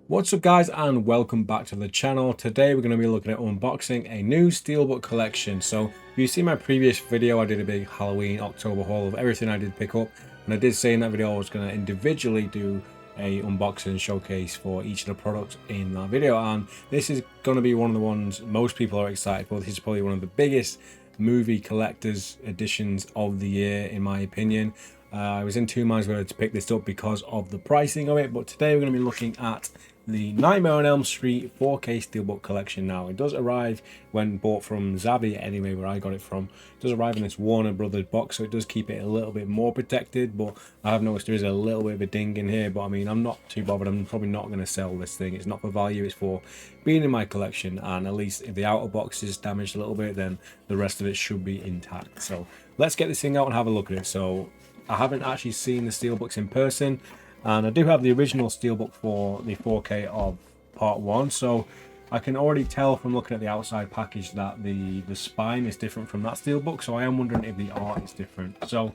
What's up guys, and welcome back to the channel. Today we're going to be looking at unboxing a new Steelbook collection. So if you see my previous video, I did a big Halloween October haul of everything I did pick up, and I did say in that video I was going to individually do a unboxing showcase for each of the products in that video, and this is going to be one of the ones most people are excited for. This is probably one of the biggest movie collectors editions of the year in my opinion. I was in two minds whether to pick this up because of the pricing of it, but today we're going to be looking at the Nightmare on Elm Street 4K Steelbook collection. Now, it does arrive when bought from Zavvi anyway, where I got it from. It does arrive in this Warner Brothers box, so it does keep it a little bit more protected, but I have noticed there is a little bit of a ding in here, but I mean, I'm not too bothered. I'm probably not going to sell this thing. It's not for value, it's for being in my collection, and at least if the outer box is damaged a little bit, then the rest of it should be intact. So let's get this thing out and have a look at it. So I haven't actually seen the Steelbooks in person, and I do have the original Steelbook for the 4K of part 1, so I can already tell from looking at the outside package that the spine is different from that Steelbook, so I am wondering if the art is different. So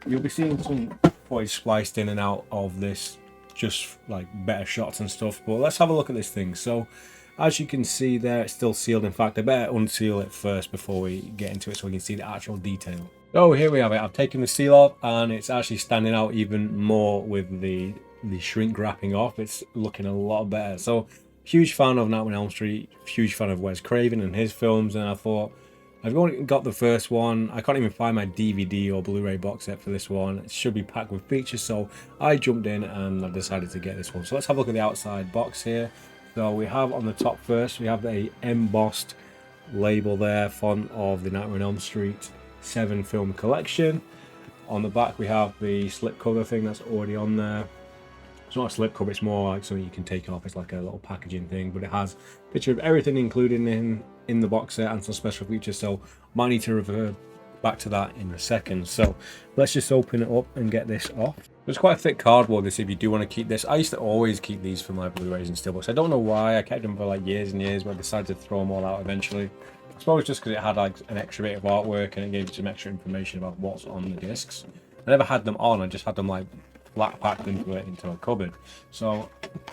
you'll be seeing some footage spliced in and out of this, just like better shots and stuff, but let's have a look at this thing. So as you can see there, it's still sealed. In fact, I better unseal it first before we get into it so we can see the actual detail. So here we have it. I've taken the seal off and it's actually standing out even more with the shrink wrapping off. It's looking a lot better. So huge fan of Nightmare on Elm Street, huge fan of Wes Craven and his films, and I thought, I've only got the first one. I can't even find my DVD or Blu-ray box set for this one. It should be packed with features, so I jumped in and I decided to get this one. So let's have a look at the outside box here. So we have on the top first, we have a embossed label there, font of the Nightmare on Elm Street 7 film collection. On the back we have the slip cover thing that's already on there. It's not a slip cover, it's more like something you can take off. It's like a little packaging thing, but it has a picture of everything included in the box set and some special features, so might need to revert back to that in a second. So let's just open it up and get this off. It's quite a thick cardboard, this, if you do want to keep this. I used to always keep these for my Blu-rays and Steelbooks. I don't know why. I kept them for like years and years, but I decided to throw them all out eventually. I suppose just because it had like an extra bit of artwork and it gave you some extra information about what's on the discs. I never had them on, I just had them like flat packed into a cupboard. So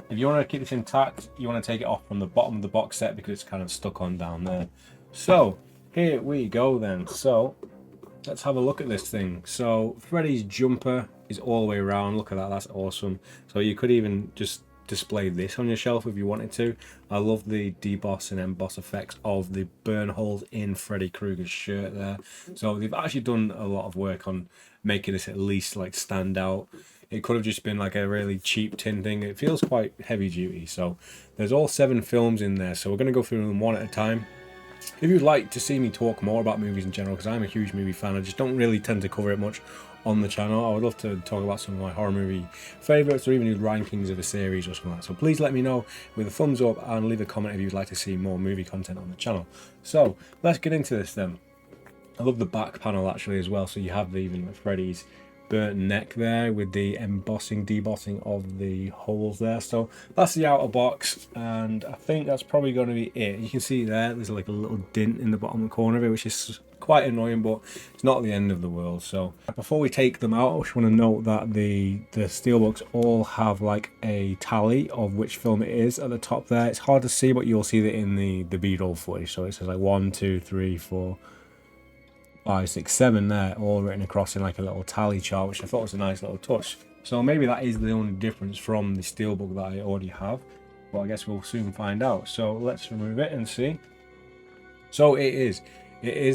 if you want to keep this intact, you want to take it off from the bottom of the box set because it's kind of stuck on down there. So here we go then. So let's have a look at this thing. So Freddy's jumper is all the way around. Look at that, that's awesome. So you could even just display this on your shelf if you wanted to. I love the deboss and emboss effects of the burn holes in Freddy Krueger's shirt there. So they've actually done a lot of work on making this at least like stand out. It could have just been like a really cheap tin thing. It feels quite heavy duty. So there's all 7 films in there, so we're going to go through them one at a time. If you'd like to see me talk more about movies in general, because I'm a huge movie fan, I just don't really tend to cover it much on the channel. I would love to talk about some of my horror movie favourites, or even do rankings of a series or something like that. So please let me know with a thumbs up and leave a comment if you'd like to see more movie content on the channel. So let's get into this then. I love the back panel actually as well. So you have even Freddy's burnt neck there with the debossing of the holes there. So that's the outer box, and I think that's probably going to be it. You can see there's like a little dint in the bottom corner of it, which is quite annoying, but it's not the end of the world. So before we take them out, I just want to note that the Steelbooks all have like a tally of which film it is at the top there. It's hard to see, but you'll see that in the B-roll footage. So it says like 1, 2, 3, 4, 5, 6, 7 there, all written across in like a little tally chart, which I thought was a nice little touch. So maybe that is the only difference from the Steelbook that I already have, but I guess we'll soon find out. So let's remove it and see. So it is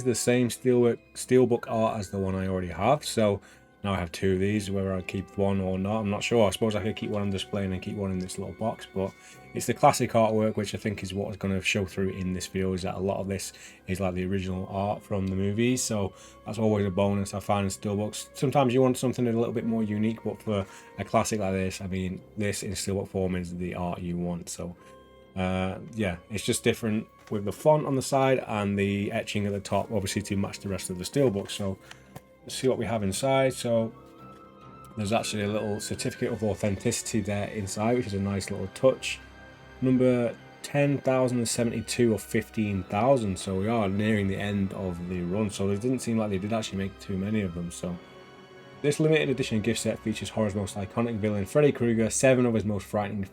the same Steelbook art as the one I already have. So now I have 2 of these, whether I keep one or not, I'm not sure. I suppose I could keep one on display and then keep one in this little box, but it's the classic artwork, which I think is what is going to show through in this video, is that a lot of this is like the original art from the movies. So that's always a bonus I find in Steelbooks. Sometimes you want something a little bit more unique, but for a classic like this, I mean, this in Steelbook form is the art you want. So yeah, it's just different with the font on the side and the etching at the top, obviously to match the rest of the Steelbook. So let's see what we have inside. So there's actually a little certificate of authenticity there inside, which is a nice little touch. Number 10,072 of 15,000, so we are nearing the end of the run. So it didn't seem like they did actually make too many of them. So This limited edition gift set features horror's most iconic villain Freddy Krueger, 7 of his most frightening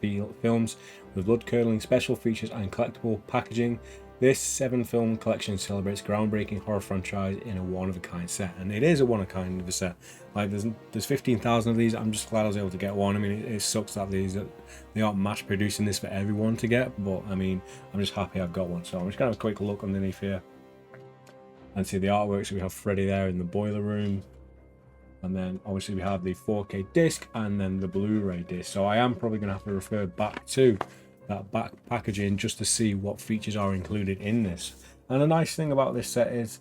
films, with blood-curdling special features and collectible packaging. This 7-film collection celebrates groundbreaking horror franchise in a one-of-a-kind set, and it is a one-of-a-kind of a set. Like there's 15,000 of these. I'm just glad I was able to get one. I mean, it sucks that they aren't mass producing this for everyone to get, but I mean, I'm just happy I've got one. So I'm just gonna have a quick look underneath here and see the artwork. So we have Freddy there in the boiler room. And then obviously we have the 4K disc and then the Blu-ray disc. So I am probably going to have to refer back to that back packaging just to see what features are included in this. And the nice thing about this set is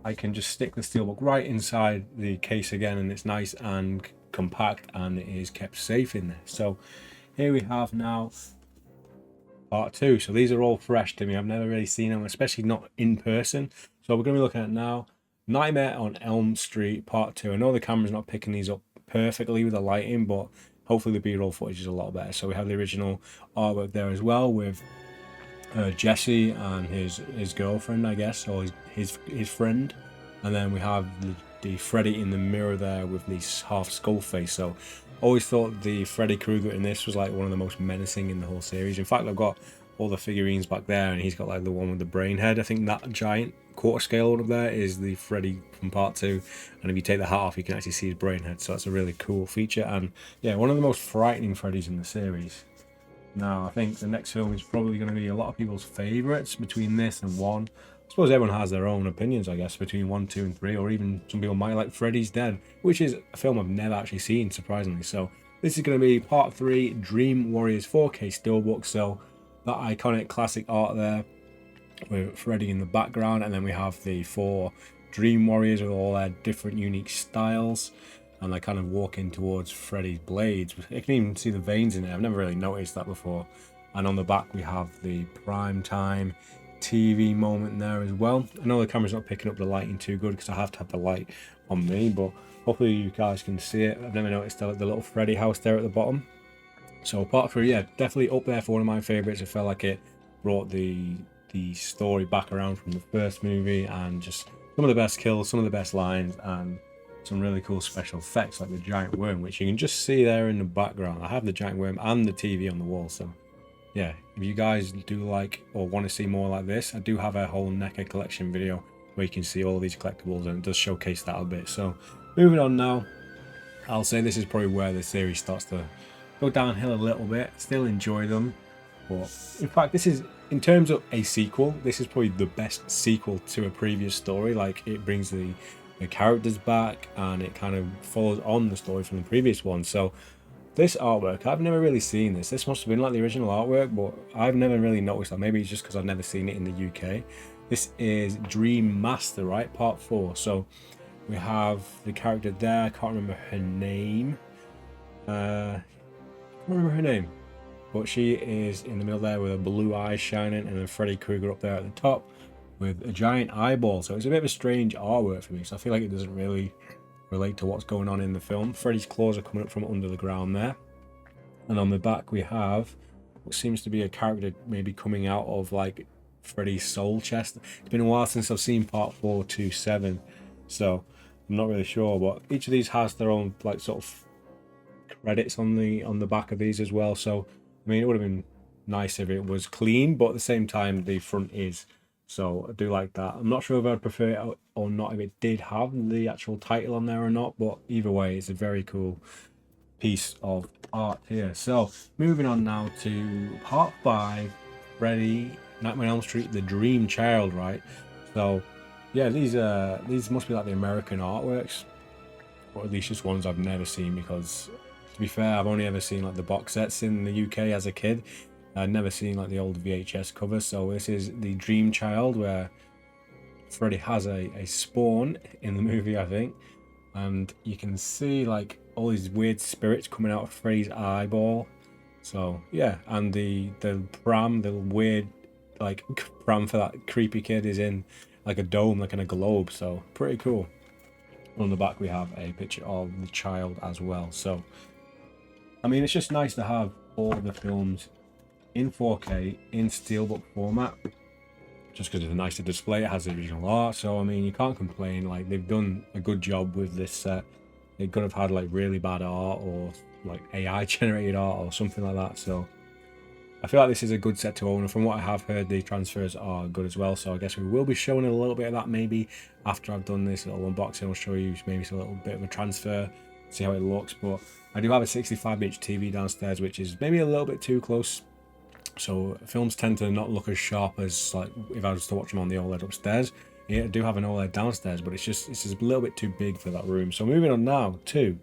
I can just stick the Steelbook right inside the case again, and it's nice and compact and it is kept safe in there. So here we have now part 2. So these are all fresh to me. I've never really seen them, especially not in person. So we're going to be looking at now Nightmare on Elm Street Part 2. I know the camera's not picking these up perfectly with the lighting, but hopefully the B-roll footage is a lot better. So we have the original artwork there as well with Jesse and his girlfriend, I guess, or his friend. And then we have the Freddy in the mirror there with this half skull face. So always thought the Freddy Krueger in this was like one of the most menacing in the whole series. In fact, I've got all the figurines back there, and he's got like the one with the brain head. I think that giant quarter scale one up there is the Freddy from part 2, and if you take the hat off you can actually see his brain head, so that's a really cool feature. And yeah, one of the most frightening Freddys in the series. Now I think the next film is probably going to be a lot of people's favorites between this and 1. I suppose everyone has their own opinions, I guess, between 1, 2 and 3, or even some people might like Freddy's Dead, which is a film I've never actually seen, surprisingly. So this is going to be part 3, Dream Warriors 4K Steelbook. So that iconic classic art there with Freddy in the background, and then we have the 4 Dream Warriors with all their different unique styles, and they're kind of walking towards Freddy's blades. You can even see the veins in it. I've never really noticed that before. And on the back we have the prime time TV moment there as well. I know the camera's not picking up the lighting too good because I have to have the light on me, but hopefully you guys can see it. I've never noticed the little Freddy house there at the bottom. So part 3, yeah, definitely up there for one of my favorites. I felt like it brought the story back around from the first movie, and just some of the best kills, some of the best lines, and some really cool special effects like the giant worm, which you can just see there in the background. I have the giant worm and the TV on the wall. So yeah, if you guys do like or want to see more like this, I do have a whole NECA collection video where you can see all these collectibles, and it does showcase that a bit. So moving on now, I'll say this is probably where the series starts to go downhill a little bit. Still enjoy them, but in fact this is, in terms of a sequel, this is probably the best sequel to a previous story. Like, it brings the characters back and it kind of follows on the story from the previous one. So this artwork, I've never really seen this. This must have been like the original artwork, but I've never really noticed that. Maybe it's just because I've never seen it in the UK. This is Dream Master, right? Part 4. So we have the character there. I can't remember her name. But she is in the middle there with her blue eyes shining, and then Freddy Krueger up there at the top with a giant eyeball. So it's a bit of a strange artwork for me, so I feel like it doesn't really relate to what's going on in the film. Freddy's claws are coming up from under the ground there, and on the back we have what seems to be a character maybe coming out of like Freddy's soul chest. It's been a while since I've seen part 4 to 7, so I'm not really sure, but each of these has their own like sort of credits on the back of these as well. So I mean, it would have been nice if it was clean, but at the same time the front is, so I do like that. I'm not sure if I'd prefer it or not if it did have the actual title on there or not, but either way it's a very cool piece of art here. So moving on now to part 5, Freddy Nightmare on Elm Street, The Dream Child, right? So yeah, these must be like the American artworks, or at least just ones I've never seen, because to be fair, I've only ever seen like the box sets in the UK as a kid. I'd never seen like the old VHS covers. So this is the Dream Child, where Freddy has a spawn in the movie, I think, and you can see like all these weird spirits coming out of Freddy's eyeball. So yeah, and the pram, the weird like pram for that creepy kid is in like a dome, like in a globe. So pretty cool. On the back we have a picture of the child as well. So I mean, it's just nice to have all the films in 4K in Steelbook format, just because it's nice to display. It has the original art, so I mean, you can't complain. Like, they've done a good job with this set. it could have had like really bad art or like AI generated art or something like that. So I feel like this is a good set to own, and from what I have heard, the transfers are good as well. So I guess we will be showing a little bit of that maybe after I've done this little unboxing. I'll show you maybe a little bit of a transfer, see how it looks. But I do have a 65-inch TV downstairs, which is maybe a little bit too close. So films tend to not look as sharp as like if I was to watch them on the OLED upstairs. Yeah, I do have an OLED downstairs, but it's just a little bit too big for that room. So moving on now to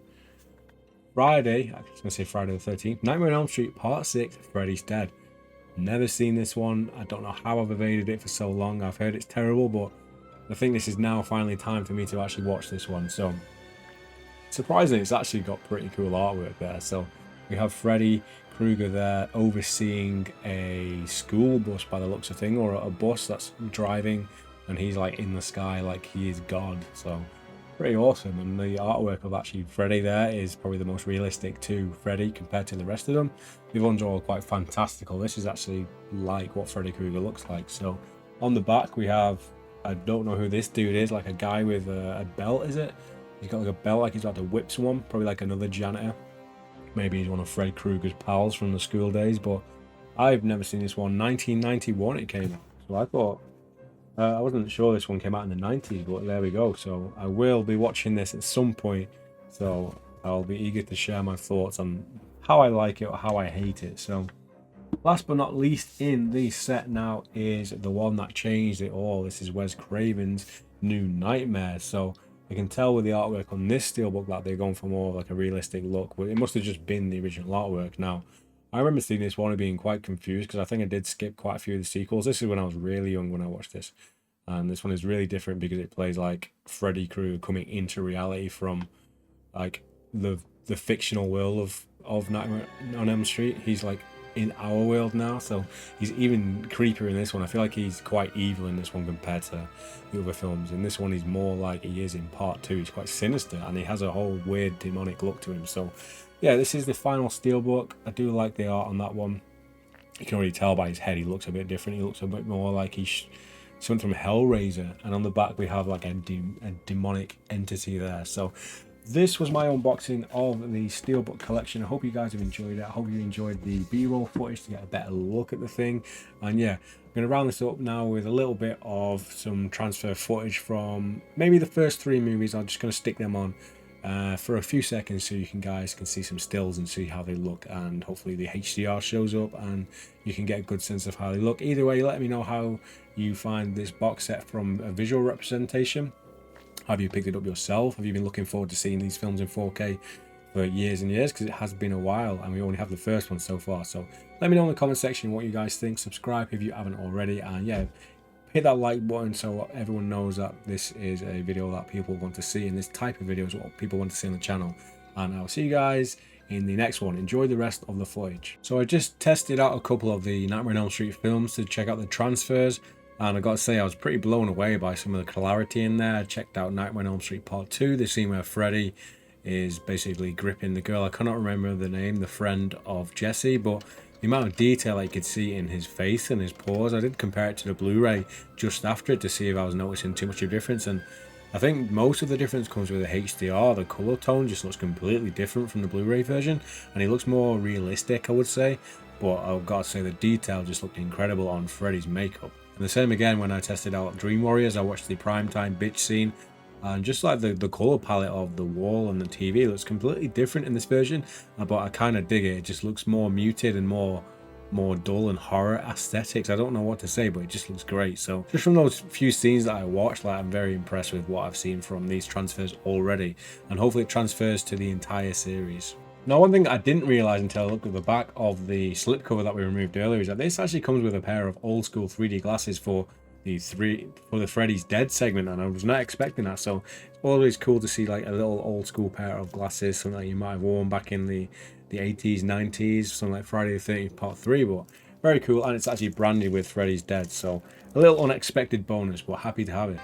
Friday, I was going to say Friday the 13th, Nightmare on Elm Street Part 6, Freddy's Dead. Never seen this one. I don't know how I've evaded it for so long. I've heard it's terrible, but I think this is now finally time for me to actually watch this one. So, surprisingly, it's actually got pretty cool artwork there. So, we have Freddy Krueger there overseeing a school bus by the looks of thing, or a bus that's driving, and he's like in the sky like he is God. So, pretty awesome. And the artwork of actually Freddy there is probably the most realistic to Freddy compared to the rest of them. The ones are all quite fantastical. This is actually like what Freddy Krueger looks like. So on the back we have, I don't know who this dude is, like a guy with a belt, is it? He's got like a belt, like he's about to whip someone, probably like another janitor. Maybe he's one of Fred Krueger's pals from the school days, but I've never seen this one. 1991 it came out, so I thought, I wasn't sure this one came out in the 90s, but there we go. So I will be watching this at some point, so I'll be eager to share my thoughts on how I like it or how I hate it. So last but not least in the set now is the one that changed it all. This is Wes Craven's New Nightmare. So you can tell with the artwork on this steelbook that they're going for more of like a realistic look, but it must have just been the original artwork. Now I remember seeing this one and being quite confused because I think I did skip quite a few of the sequels. This is when I was really young when I watched this. And this one is really different because it plays like Freddy Krueger coming into reality from like the fictional world of Nightmare on Elm Street. He's like in our world now, so he's even creepier in this one. I feel like he's quite evil in this one compared to the other films. In this one, he's more like he is in part 2. He's quite sinister and he has a whole weird demonic look to him. So yeah, this is the final steelbook. I do like the art on that one. You can already tell by his head, he looks a bit different. He looks a bit more like he's something from Hellraiser. And on the back, we have like a demonic entity there. So this was my unboxing of the Steelbook collection. I hope you guys have enjoyed it. I hope you enjoyed the B-roll footage to get a better look at the thing. And yeah, I'm going to round this up now with a little bit of some transfer footage from maybe the first 3 movies. I'm just going to stick them on for a few seconds so you guys can see some stills and see how they look, and hopefully the HDR shows up and you can get a good sense of how they look. Either way, let me know how you find this box set from a visual representation. Have you picked it up yourself? Have you been looking forward to seeing these films in 4K for years and years? Because it has been a while and we only have the first one so far. So let me know in the comment section what you guys think. Subscribe if you haven't already, and yeah, hit that like button so everyone knows that this is a video that people want to see, and this type of video is what people want to see on the channel. And I'll see you guys in the next one. Enjoy the rest of the footage. So I just tested out a couple of the Nightmare on Elm Street films to check out the transfers, and I got to say I was pretty blown away by some of the clarity in there. I checked out Nightmare on Elm Street Part 2, the scene where Freddy is basically gripping the girl. I cannot remember the name, the friend of Jesse, but the amount of detail I could see in his face and his pores, I did compare it to the Blu-ray just after it to see if I was noticing too much of a difference, and I think most of the difference comes with the HDR. The color tone just looks completely different from the Blu-ray version, and he looks more realistic, I would say, but I've got to say the detail just looked incredible on Freddy's makeup. And the same again when I tested out Dream Warriors. I watched the primetime bitch scene, and just like the color palette of the wall and the TV looks completely different in this version, but I kind of dig it. It just looks more muted and more dull and horror aesthetics. I don't know what to say, but it just looks great. So just from those few scenes that I watched, like, I'm very impressed with what I've seen from these transfers already, and hopefully it transfers to the entire series. Now, one thing I didn't realize until I looked at the back of the slipcover that we removed earlier is that this actually comes with a pair of old school 3D glasses for the Freddy's Dead segment, and I was not expecting that. So it's always cool to see like a little old school pair of glasses, something that you might have worn back in the 80s, 90s, something like Friday the 13th Part 3, but very cool. And it's actually branded with Freddy's Dead, so a little unexpected bonus, but happy to have it.